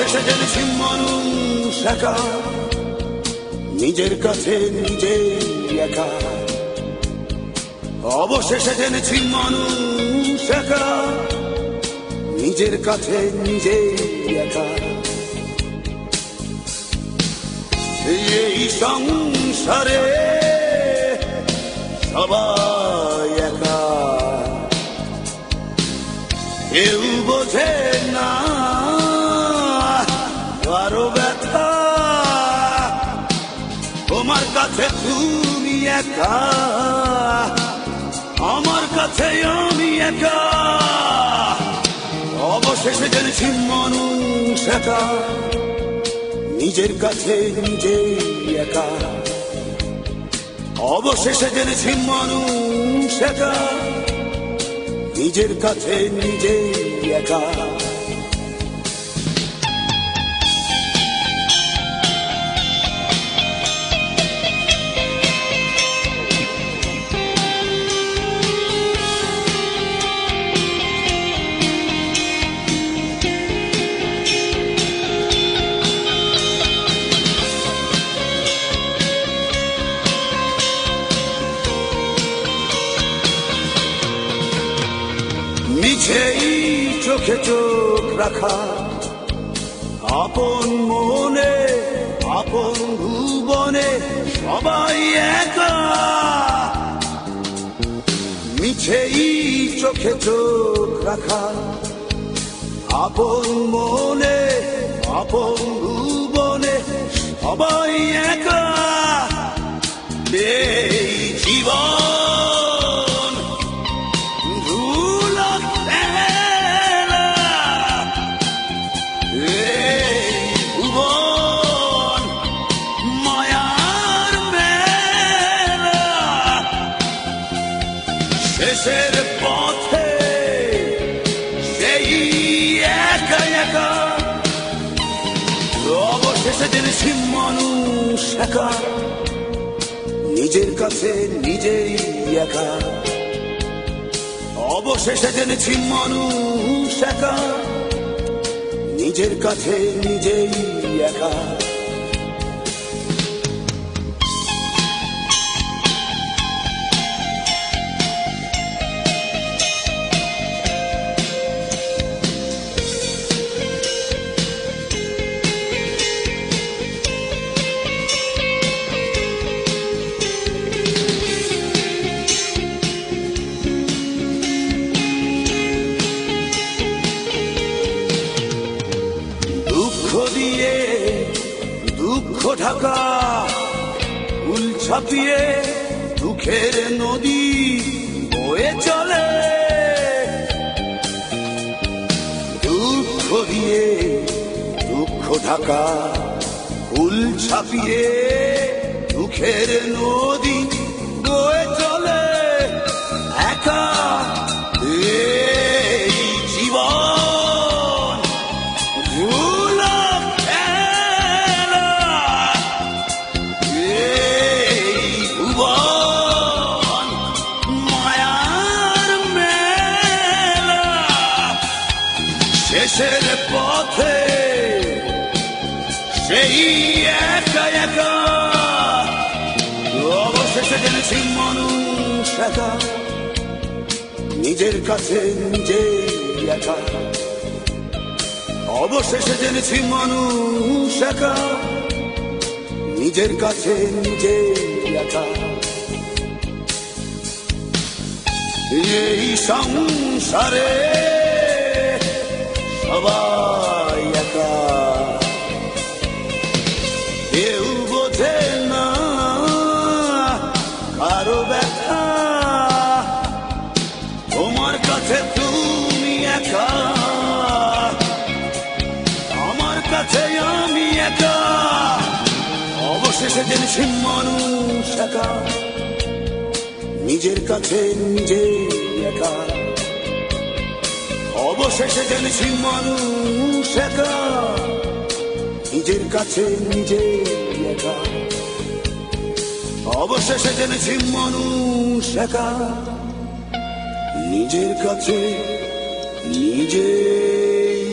অবশেষে জেনেছি মানুষ একা, নিজের কাছে নিজেই একা। অবশেষে জেনেছি মানুষ একা, নিজের কাছে নিজেই একা। এই সংসারে সবাই একা, কেউ বোঝে না কারো ব্যথা। তোমার কাছে তুমি একা, আমার কাছে আমি একা। অবশেষে জেনেছি মানুষ একা, নিজের কাছে নিজেই একা। অবশেষে জেনেছি মানুষ একা, নিজের কাছে নিজেই একা। মিছেই চোখে চোখ রাখা, আপন মনে আপন ভুবনে সবাই একা। মিছেই চোখে চোখ রাখা, আপন মনে আপন ভুবনে সবাই একা। এই জীবন ধুলো খেলা, এই ভুবন মায়ার মেলা। শেষের পথে সেই একা একা। অবশেষে জেনেছি মানুষ একা, নিজের কাছে নিজেই একা। অবশেষে জেনেছি মানুষ একা, নিজের কাছে নিজেই একা। দুঃখ দিয়ে দুঃখ ঢাকা, ফুল ছাপিয়ে দুঃখের নদী বয়ে চলে। দুঃখ দিয়ে দুঃখ ঢাকা, ফুল ছাপিয়ে দুঃখের নদী বয়ে চলে একা। এই জীবন ধুলো খেলা, এই ভুবন মায়ার মেলা। শেষের পথে সেই একা একা। অবশেষে জেনেছি মানুষ একা, নিজের কাছে নিজেই একা। অবশেষে জেনেছি মানুষ একা, নিজের কাছে নিজেই একা। এই সংসারে সবাই একা, কেউ বোঝে না কারো ব্যথা। তোমার কাছে তুমি একা, আমার কাছে আমি একা। অবশেষে জেনেছি মানুষ একা, নিজের কাছে নিজেই একা। অবশেষে জেনেছি মানুষ একা, নিজের কাছে নিজেই একা। অবশেষে জেনেছি মানুষ একা, নিজের কাছে নিজেই